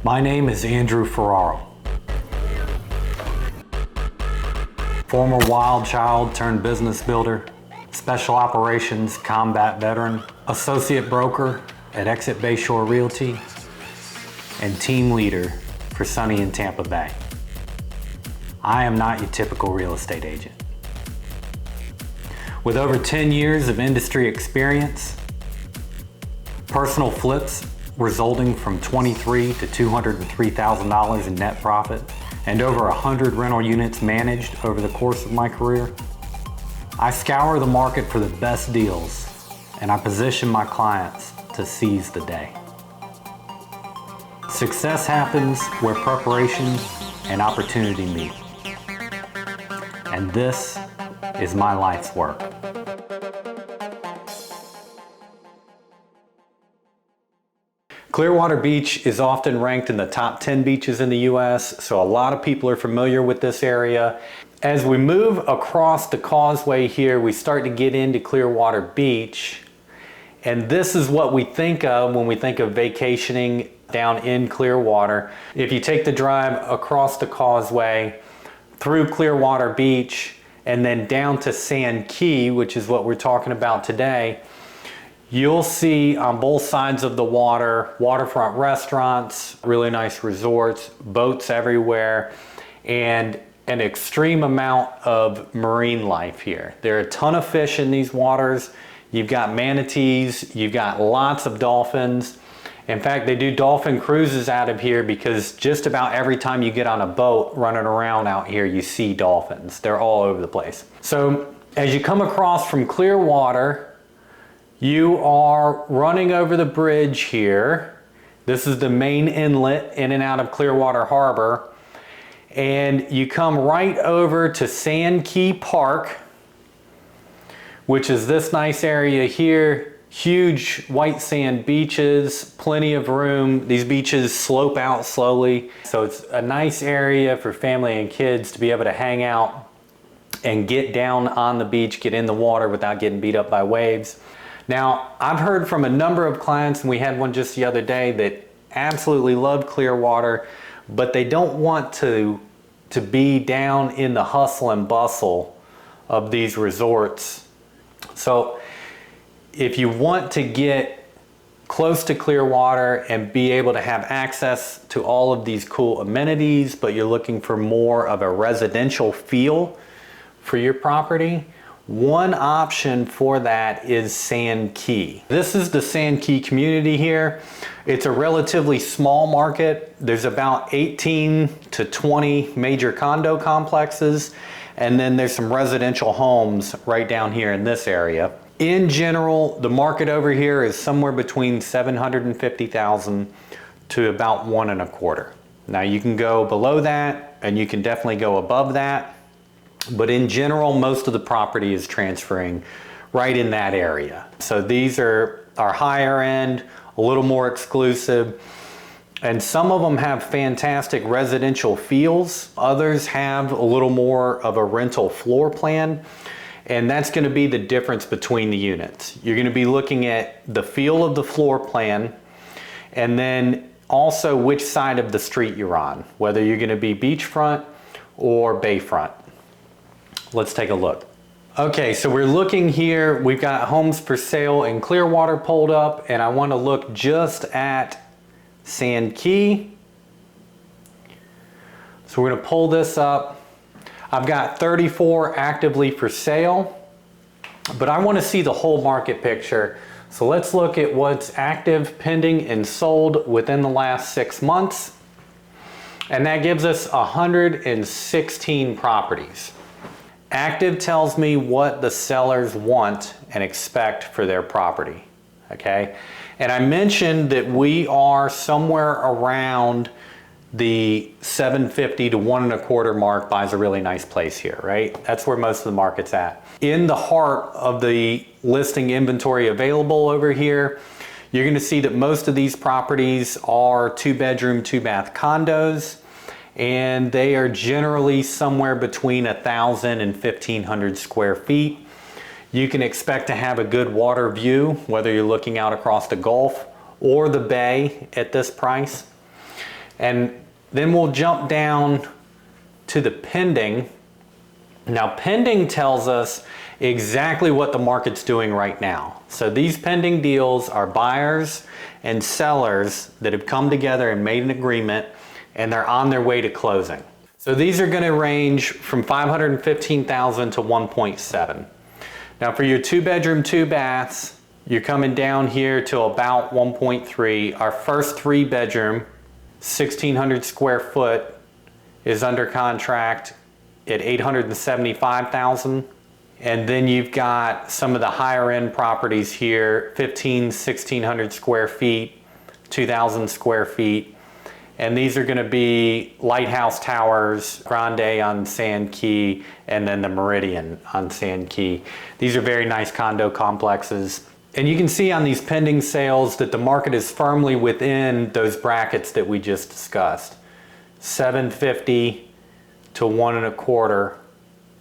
My name is Andrew Ferraro. Former wild child turned business builder, special operations combat veteran, associate broker at Exit Bayshore Realty, and team leader for Sunny in Tampa Bay. I am not your typical real estate agent. With over 10 years of industry experience, personal flips resulting from $23,000 to $203,000 in net profit, and over 100 rental units managed over the course of my career, I scour the market for the best deals, and I position my clients to seize the day. Success happens where preparation and opportunity meet. And this is my life's work. Clearwater Beach is often ranked in the top 10 beaches in the US, so a lot of people are familiar with this area. As we move across the causeway here, we start to get into Clearwater Beach, and this is what we think of when we think of vacationing down in Clearwater. If you take the drive across the causeway, through Clearwater Beach, and then down to Sand Key, which is what we're talking about today, you'll see on both sides of the water, waterfront restaurants, really nice resorts, boats everywhere, and an extreme amount of marine life here. There are a ton of fish in these waters. You've got manatees, you've got lots of dolphins. In fact, they do dolphin cruises out of here because just about every time you get on a boat running around out here, you see dolphins. They're all over the place. So as you come across from Clearwater, you are running over the bridge here. This is the main inlet in and out of Clearwater Harbor. And you come right over to Sand Key Park, which is this nice area here. Huge white sand beaches, plenty of room. These beaches slope out slowly. So it's a nice area for family and kids to be able to hang out and get down on the beach, get in the water without getting beat up by waves. Now, I've heard from a number of clients, and we had one just the other day, that absolutely love Clearwater, but they don't want to be down in the hustle and bustle of these resorts. So if you want to get close to Clearwater and be able to have access to all of these cool amenities, but you're looking for more of a residential feel for your property, one option for that is Sand Key. This is the Sand Key community here. It's a relatively small market. There's about 18 to 20 major condo complexes, and then there's some residential homes right down here in this area. In general, the market over here is somewhere between $750,000 to about 1.25. Now you can go below that, and you can definitely go above that. But in general, most of the property is transferring right in that area. So these are higher end, a little more exclusive, and some of them have fantastic residential feels. Others have a little more of a rental floor plan, and that's going to be the difference between the units. You're going to be looking at the feel of the floor plan, and then also which side of the street you're on, whether you're going to be beachfront or bayfront. Let's take a look. Okay, so we're looking here. We've got homes for sale in Clearwater pulled up, and I want to look just at Sand Key. So we're going to pull this up. I've got 34 actively for sale, but I want to see the whole market picture. So let's look at what's active, pending, and sold within the last 6 months. And that gives us 116 properties. Active tells me what the sellers want and expect for their property, okay? And I mentioned that we are somewhere around the 750 to 1.25 mark. Buys a really nice place here, right? That's where most of the market's at. In the heart of the listing inventory available over here, you're gonna see that most of these properties are 2-bedroom, 2-bath condos, and they are generally somewhere between 1,000 and 1,500 square feet. You can expect to have a good water view, whether you're looking out across the Gulf or the bay at this price. And then we'll jump down to the pending. Now, pending tells us exactly what the market's doing right now. So these pending deals are buyers and sellers that have come together and made an agreement, and they're on their way to closing. So these are going to range from $515,000 to 1.7. Now for your 2-bedroom, 2 baths, you're coming down here to about 1.3. Our first 3-bedroom, 1,600 square foot, is under contract at $875,000. And then you've got some of the higher end properties here, 1,600 square feet, 2,000 square feet. And these are going to be Lighthouse Towers, Grande on Sand Key, and then the Meridian on Sand Key. These are very nice condo complexes. And you can see on these pending sales that the market is firmly within those brackets that we just discussed. 750 to 1.25.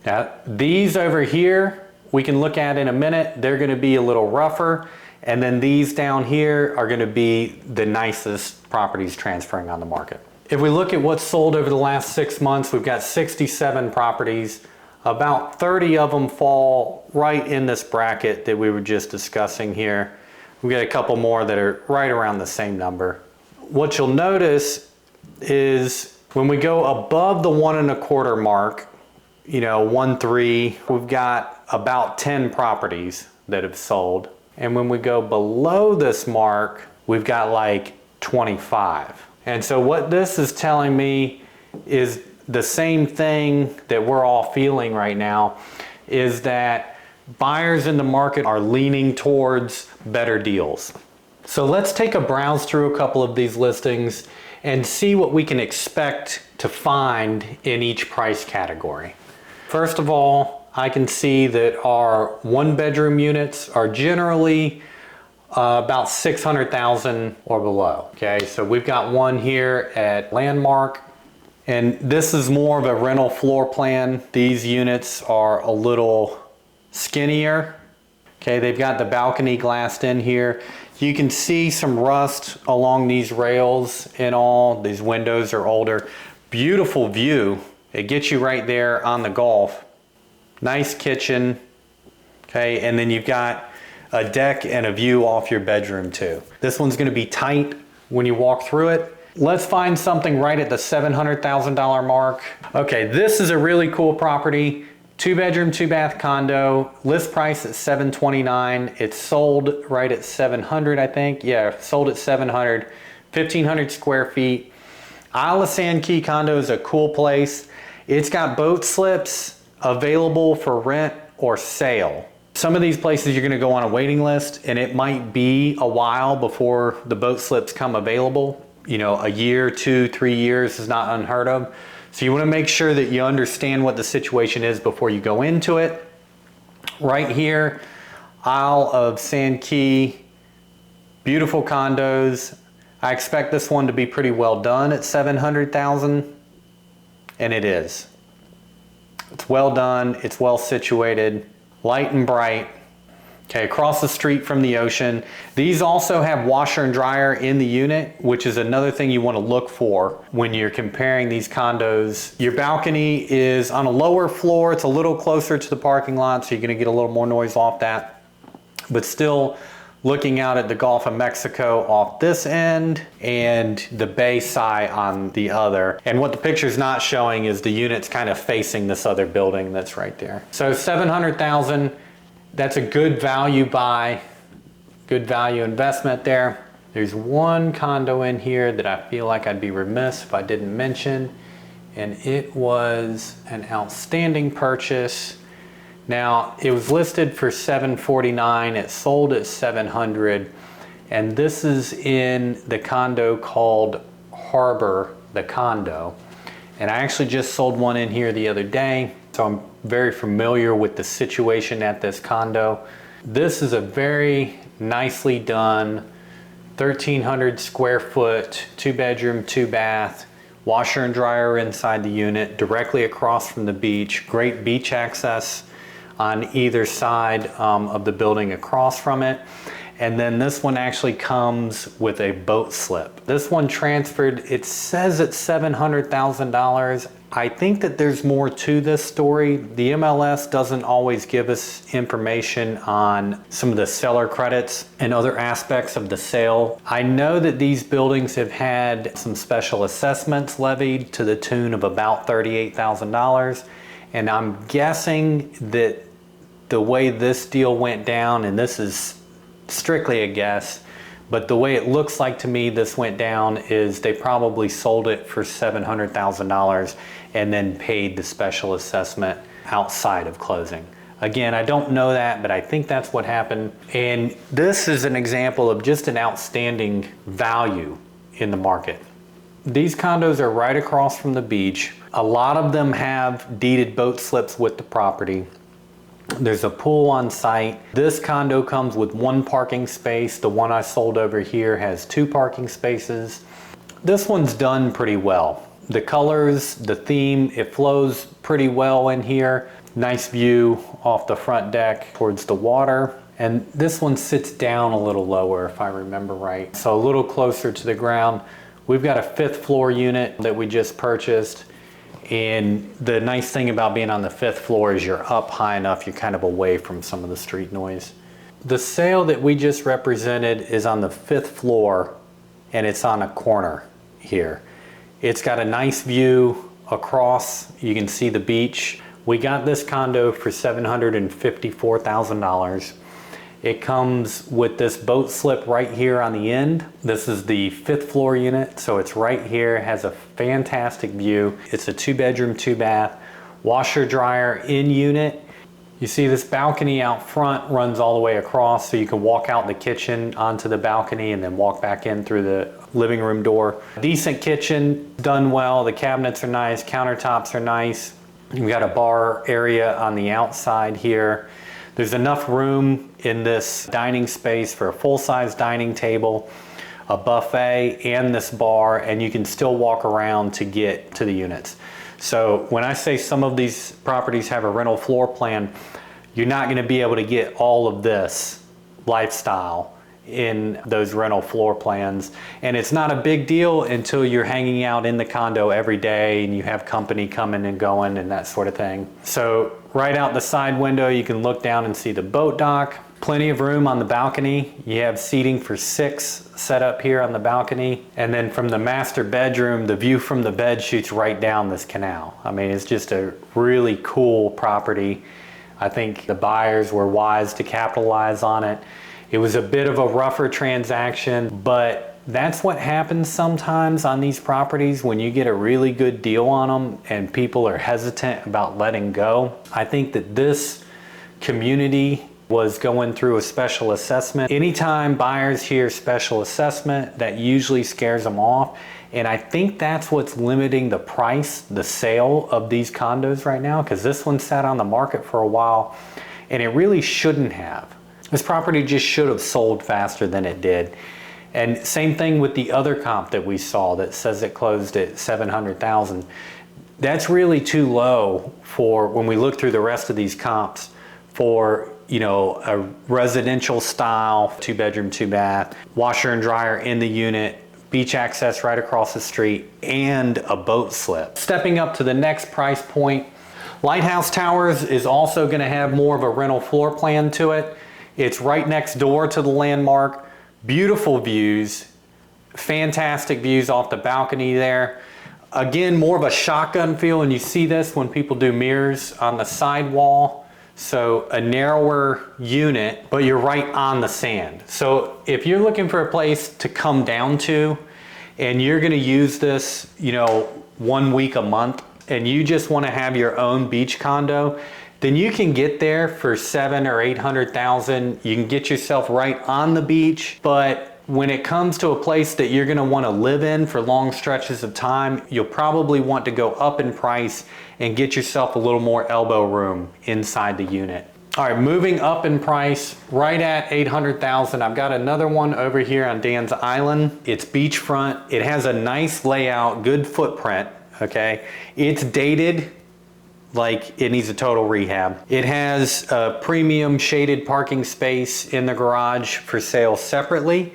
Now, these over here, we can look at in a minute. They're going to be a little rougher. And then these down here are going to be the nicest properties transferring on the market. If we look at what's sold over the last 6 months, we've got 67 properties. About 30 of them fall right in this bracket that we were just discussing here. We've got a couple more that are right around the same number. What you'll notice is when we go above the 1.25 mark, 1.3, we've got about 10 properties that have sold. And when we go below this mark, we've got like 25. And so what this is telling me is the same thing that we're all feeling right now, is that buyers in the market are leaning towards better deals. So let's take a browse through a couple of these listings and see what we can expect to find in each price category. First of all, I can see that our 1-bedroom units are generally about $600,000 or below. Okay, so we've got one here at Landmark, and this is more of a rental floor plan. These units are a little skinnier. Okay, they've got the balcony glassed in here. You can see some rust along these rails and all. These windows are older. Beautiful view. It gets you right there on the Gulf. Nice kitchen. Okay, and then you've got a deck and a view off your bedroom too. This one's going to be tight when you walk through it. Let's find something right at the $700,000 mark. Okay, this is a really cool property. 2-bedroom, 2-bath condo. List price at $729. It's sold right at $700, I think. Yeah, sold at $700. 1,500 square feet. Isle of Sand Key condo is a cool place. It's got boat slips available for rent or sale. Some of these places you're going to go on a waiting list, and it might be a while before the boat slips come available. A year, 2, 3 years is not unheard of. So you want to make sure that you understand what the situation is before you go into it. Right here, Isle of Sand Key, beautiful condos. I expect this one to be pretty well done at $700,000, and it is. It's well done, it's well situated, light and bright. Okay, across the street from the ocean. These also have washer and dryer in the unit, which is another thing you want to look for when you're comparing these condos. Your balcony is on a lower floor. It's a little closer to the parking lot, so you're going to get a little more noise off that. But still looking out at the Gulf of Mexico off this end and the bay side on the other. And what the picture's not showing is the units kind of facing this other building that's right there. So $700,000. That's a good value buy, good value investment there. There's one condo in here that I feel like I'd be remiss if I didn't mention, and it was an outstanding purchase. Now, it was listed for $749, it sold at $700, and this is in the condo called Harbor, the condo. And I actually just sold one in here the other day, so I'm very familiar with the situation at this condo. This is a very nicely done 1,300 square foot, 2-bedroom, 2-bath, washer and dryer inside the unit, directly across from the beach. Great beach access on either side of the building across from it. And then this one actually comes with a boat slip. This one transferred, it says it's $700,000. I think that there's more to this story. The MLS doesn't always give us information on some of the seller credits and other aspects of the sale. I know that these buildings have had some special assessments levied to the tune of about $38,000. And I'm guessing that the way this deal went down, and this is strictly a guess, but the way it looks like to me this went down is they probably sold it for $700,000 and then paid the special assessment outside of closing. Again, I don't know that, but I think that's what happened. And this is an example of just an outstanding value in the market. These condos are right across from the beach. A lot of them have deeded boat slips with the property. There's a pool on site. This condo comes with 1 parking space. The one I sold over here has 2 parking spaces. This one's done pretty well. The colors, the theme, it flows pretty well in here. Nice view off the front deck towards the water. And this one sits down a little lower, if I remember right. So a little closer to the ground. We've got a 5th floor unit that we just purchased. And the nice thing about being on the 5th floor is you're up high enough, you're kind of away from some of the street noise. The sale that we just represented is on the 5th floor, and it's on a corner here. It's got a nice view across, you can see the beach. We got this condo for $754,000. It comes with this boat slip right here on the end. This is the 5th floor unit, so it's right here, has a fantastic view. It's a 2-bedroom, 2-bath, washer dryer in unit. You see this balcony out front runs all the way across, so you can walk out the kitchen onto the balcony and then walk back in through the living room door. Decent kitchen, done well. The cabinets are nice, countertops are nice. We've got a bar area on the outside here. There's enough room in this dining space for a full-size dining table, a buffet, and this bar, and you can still walk around to get to the units. So when I say some of these properties have a rental floor plan, you're not going to be able to get all of this lifestyle in those rental floor plans. And it's not a big deal until you're hanging out in the condo every day and you have company coming and going and that sort of thing. So right out the side window, you can look down and see the boat dock. Plenty of room on the balcony. You have seating for 6 set up here on the balcony. And then from the master bedroom, the view from the bed shoots right down this canal. I mean, it's just a really cool property. I think the buyers were wise to capitalize on it. It was a bit of a rougher transaction, but that's what happens sometimes on these properties when you get a really good deal on them and people are hesitant about letting go. I think that this community was going through a special assessment. Anytime buyers hear special assessment, that usually scares them off. And I think that's what's limiting the price, the sale of these condos right now, because this one sat on the market for a while and it really shouldn't have. This property just should have sold faster than it did. And same thing with the other comp that we saw that says it closed at $700,000. That's really too low for when we look through the rest of these comps for, you know, a residential style 2-bedroom, 2-bath, washer and dryer in the unit, beach access right across the street, and a boat slip. Stepping up to the next price point, Lighthouse Towers is also going to have more of a rental floor plan to it. It's right next door to the Landmark. Beautiful views, fantastic views off the balcony there. Again, more of a shotgun feel, and you see this when people do mirrors on the side wall. So a narrower unit, but you're right on the sand. So if you're looking for a place to come down to and you're gonna use this, you know, 1 week a month, and you just wanna have your own beach condo, then you can get there for $700,000 or $800,000. You can get yourself right on the beach, but when it comes to a place that you're gonna wanna live in for long stretches of time, you'll probably want to go up in price and get yourself a little more elbow room inside the unit. All right, moving up in price, right at $800,000. I've got another one over here on Dan's Island. It's beachfront. It has a nice layout, good footprint, okay? It's dated, like it needs a total rehab. It has a premium shaded parking space in the garage for sale separately.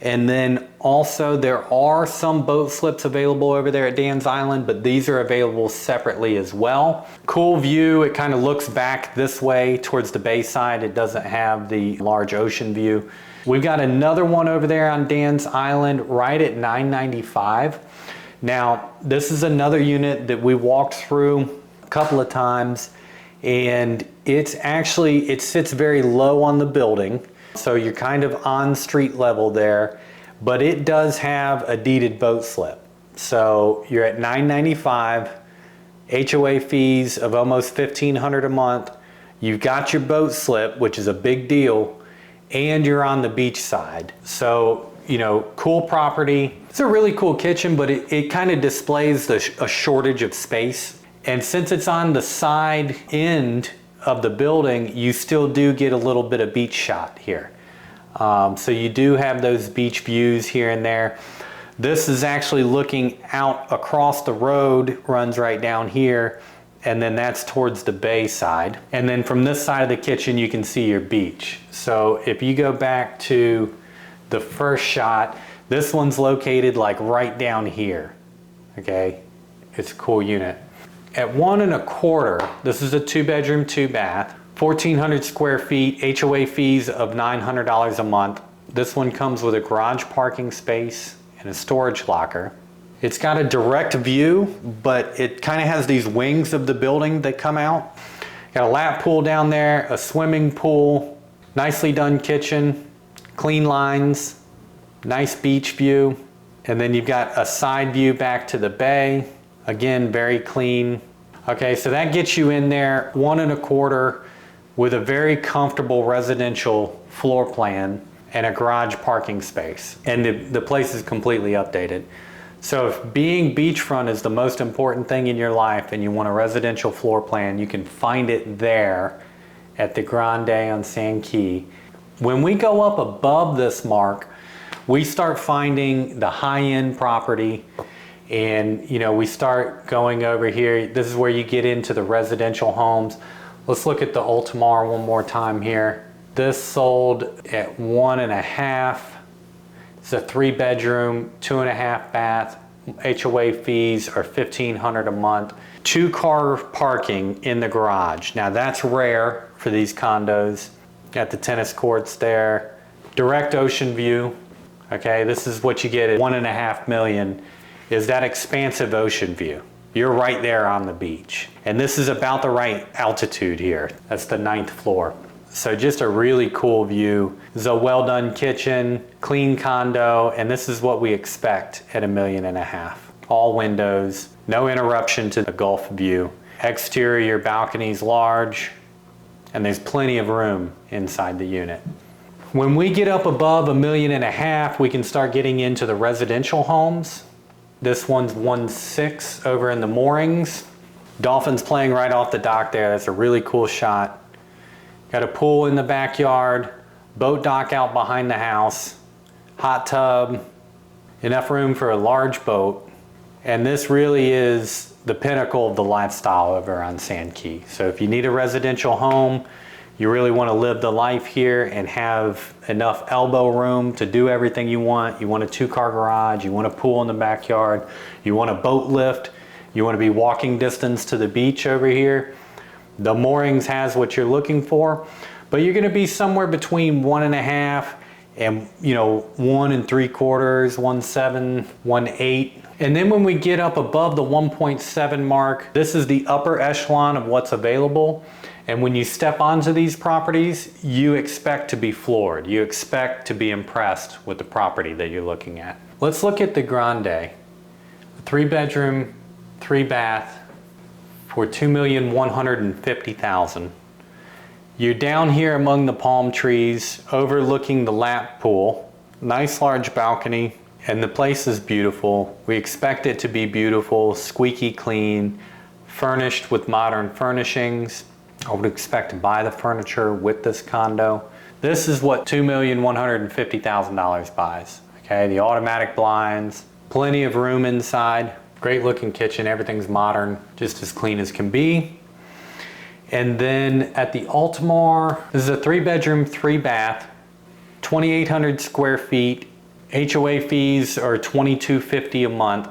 And then also there are some boat slips available over there at Dan's Island, but these are available separately as well. Cool view, it kind of looks back this way towards the bay side. It doesn't have the large ocean view. We've got another one over there on Dan's Island right at $995. Now, this is another unit that we walked through a couple of times, and it sits very low on the building. So you're kind of on street level there, but it does have a deeded boat slip. So you're at $995, HOA fees of almost $1,500 a month. You've got your boat slip, which is a big deal, and you're on the beach side. So, you know, cool property. It's a really cool kitchen, but it kind of displays a shortage of space. And since it's on the side end of the building, you still do get a little bit of beach shot here. So you do have those beach views here and there. This is actually looking out across the road, runs right down here, and then that's towards the bay side. And then from this side of the kitchen, you can see your beach. So if you go back to the first shot, this one's located like right down here, okay? It's a cool unit. At $1.25, this is a 2-bedroom, 2-bath, 1,400 square feet, HOA fees of $900 a month. This one comes with a garage parking space and a storage locker. It's got a direct view, but it kind of has these wings of the building that come out. Got a lap pool down there, a swimming pool, nicely done kitchen, clean lines, nice beach view. And then you've got a side view back to the bay. Again, very clean. Okay, so that gets you in there $1.25 with a very comfortable residential floor plan and a garage parking space. And the place is completely updated. So if being beachfront is the most important thing in your life and you want a residential floor plan, you can find it there at the Grande on Sand Key. When we go up above this mark, we start finding the high-end property. And you know, we start going over here. This is where you get into the residential homes. Let's look at the Ultimar one more time here. This sold at $1.5. It's a 3-bedroom, 2.5 bath. HOA fees are $1,500 a month. 2-car parking in the garage. Now that's rare for these condos. Got the tennis courts there. Direct ocean view. Okay, this is what you get at $1.5 million. Is that expansive ocean view. You're right there on the beach. And this is about the right altitude here. That's the 9th floor. So just a really cool view. This is a well done kitchen, clean condo, and this is what we expect at $1.5 million. All windows, no interruption to the Gulf view. Exterior balconies large, and there's plenty of room inside the unit. When we get up above $1.5 million, we can start getting into the residential homes. This one's 1.6 over in the moorings. Dolphins playing right off the dock there. That's a really cool shot. Got a pool in the backyard, boat dock out behind the house, hot tub, enough room for a large boat. And this really is the pinnacle of the lifestyle over on Sand Key. So if you need a residential home, you really want to live the life here and have enough elbow room to do everything you want. You want a 2-car garage, you want a pool in the backyard, you want a boat lift, you want to be walking distance to the beach over here. The moorings has what you're looking for, but you're going to be somewhere between 1.5 and 1 3/4, 1.7, 1.8. And then when we get up above the 1.7 mark, this is the upper echelon of what's available. And when you step onto these properties, you expect to be floored. You expect to be impressed with the property that you're looking at. Let's look at the Grande. A 3-bedroom, 3-bath for $2,150,000. You're down here among the palm trees, overlooking the lap pool. Nice large balcony, and the place is beautiful. We expect it to be beautiful, squeaky clean, furnished with modern furnishings. I would expect to buy the furniture with this condo. This is what $2,150,000 buys. Okay, the automatic blinds, plenty of room inside, great looking kitchen, everything's modern, just as clean as can be. And then at the Altamar, this is a 3-bedroom, 3-bath, 2,800 square feet. HOA fees are $2,250 a month.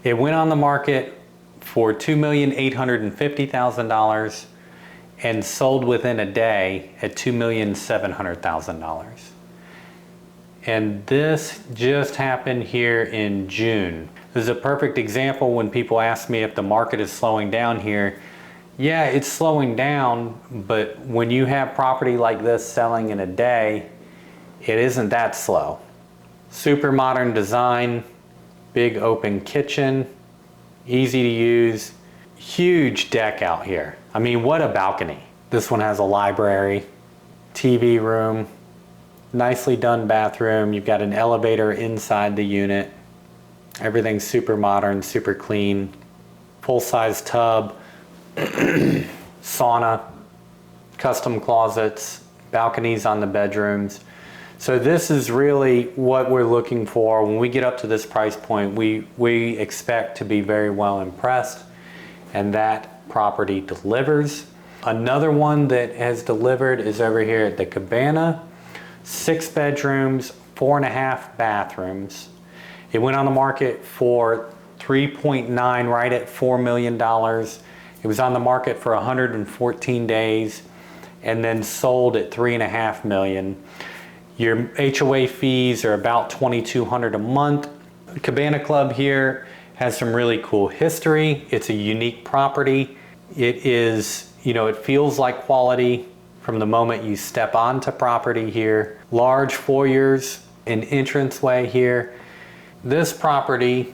It went on the market for $2,850,000 and sold within a day at $2,700,000. And this just happened here in June. This is a perfect example when people ask me if the market is slowing down here. Yeah, it's slowing down, but when you have property like this selling in a day, it isn't that slow. Super modern design, big open kitchen, easy to use, huge deck out here. I mean, what a balcony. This one has a library, TV room, nicely done bathroom. You've got an elevator inside the unit. Everything's super modern, super clean. Full-size tub, sauna, custom closets, balconies on the bedrooms. So this is really what we're looking for. When we get up to this price point, we expect to be very well impressed, and that property delivers. Another one that has delivered is over here at the Cabana. 6 bedrooms, 4.5 bathrooms. It went on the market for 3.9, right at $4 million. It was on the market for 114 days and then sold at $3.5 million. Your HOA fees are about $2,200 a month. Cabana Club here has some really cool history. It's a unique property. It is, it feels like quality from the moment you step onto property here. Large foyers, an entranceway here. This property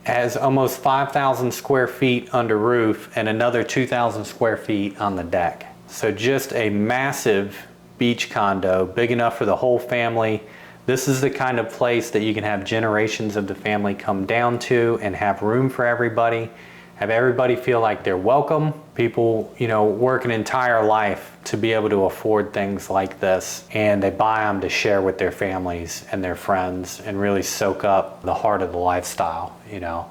has almost 5,000 square feet under roof and another 2,000 square feet on the deck. So just a massive beach condo, big enough for the whole family. This is the kind of place that you can have generations of the family come down to and have room for everybody, have everybody feel like they're welcome. People, work an entire life to be able to afford things like this, and they buy them to share with their families and their friends and really soak up the heart of the lifestyle.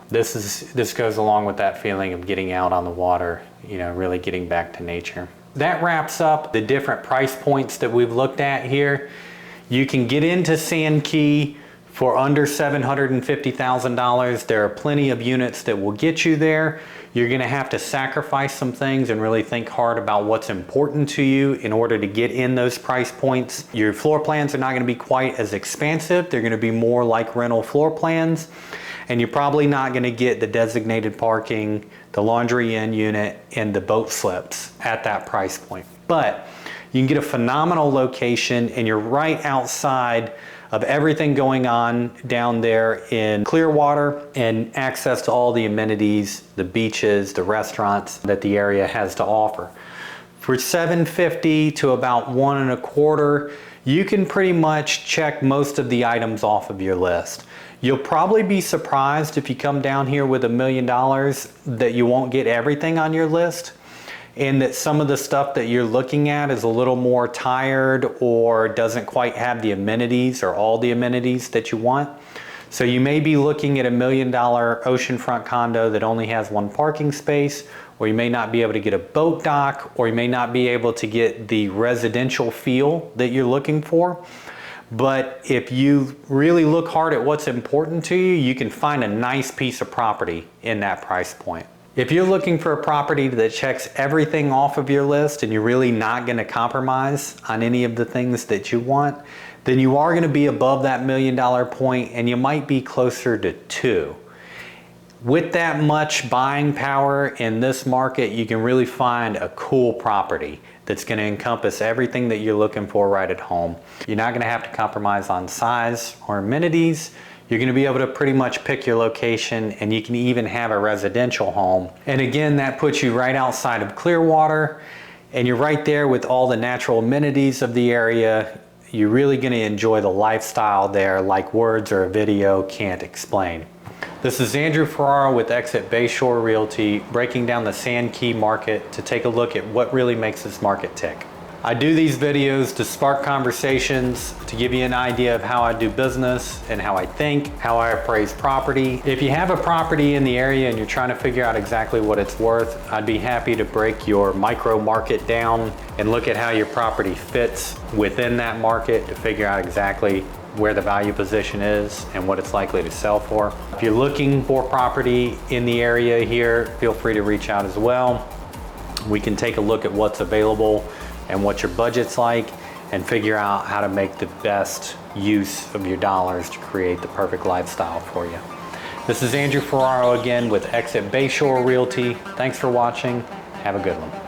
This goes along with that feeling of getting out on the water, really getting back to nature. That wraps up the different price points that we've looked at here. You can get into Sand Key for under $750,000. There are plenty of units that will get you there. You're gonna have to sacrifice some things and really think hard about what's important to you in order to get in those price points. Your floor plans are not gonna be quite as expansive. They're gonna be more like rental floor plans. And you're probably not gonna get the designated parking, the laundry in unit, and the boat slips at that price point. But you can get a phenomenal location, and you're right outside of everything going on down there in Clearwater, and access to all the amenities, the beaches, the restaurants that the area has to offer. For $750 to about $1.25, you can pretty much check most of the items off of your list. You'll probably be surprised if you come down here with $1 million that you won't get everything on your list, and that some of the stuff that you're looking at is a little more tired or doesn't quite have the amenities or all the amenities that you want. So you may be looking at $1 million oceanfront condo that only has 1 parking space, or you may not be able to get a boat dock, or you may not be able to get the residential feel that you're looking for. But if you really look hard at what's important to you, you can find a nice piece of property in that price point. If you're looking for a property that checks everything off of your list and you're really not going to compromise on any of the things that you want, then you are going to be above that $1 million point, and you might be closer to 2. With that much buying power in this market, you can really find a cool property that's going to encompass everything that you're looking for right at home. You're not going to have to compromise on size or amenities. You're going to be able to pretty much pick your location, and you can even have a residential home. And again, that puts you right outside of Clearwater, and you're right there with all the natural amenities of the area. You're really going to enjoy the lifestyle there like words or a video can't explain. This is Andrew Ferraro with Exit Bayshore Realty, breaking down the Sand Key market to take a look at what really makes this market tick. I do these videos to spark conversations, to give you an idea of how I do business and how I think, how I appraise property. If you have a property in the area and you're trying to figure out exactly what it's worth, I'd be happy to break your micro market down and look at how your property fits within that market to figure out exactly where the value position is and what it's likely to sell for. If you're looking for property in the area here, feel free to reach out as well. We can take a look at what's available and what your budget's like and figure out how to make the best use of your dollars to create the perfect lifestyle for you. This is Andrew Ferraro again with Exit Bayshore Realty. Thanks for watching. Have a good one.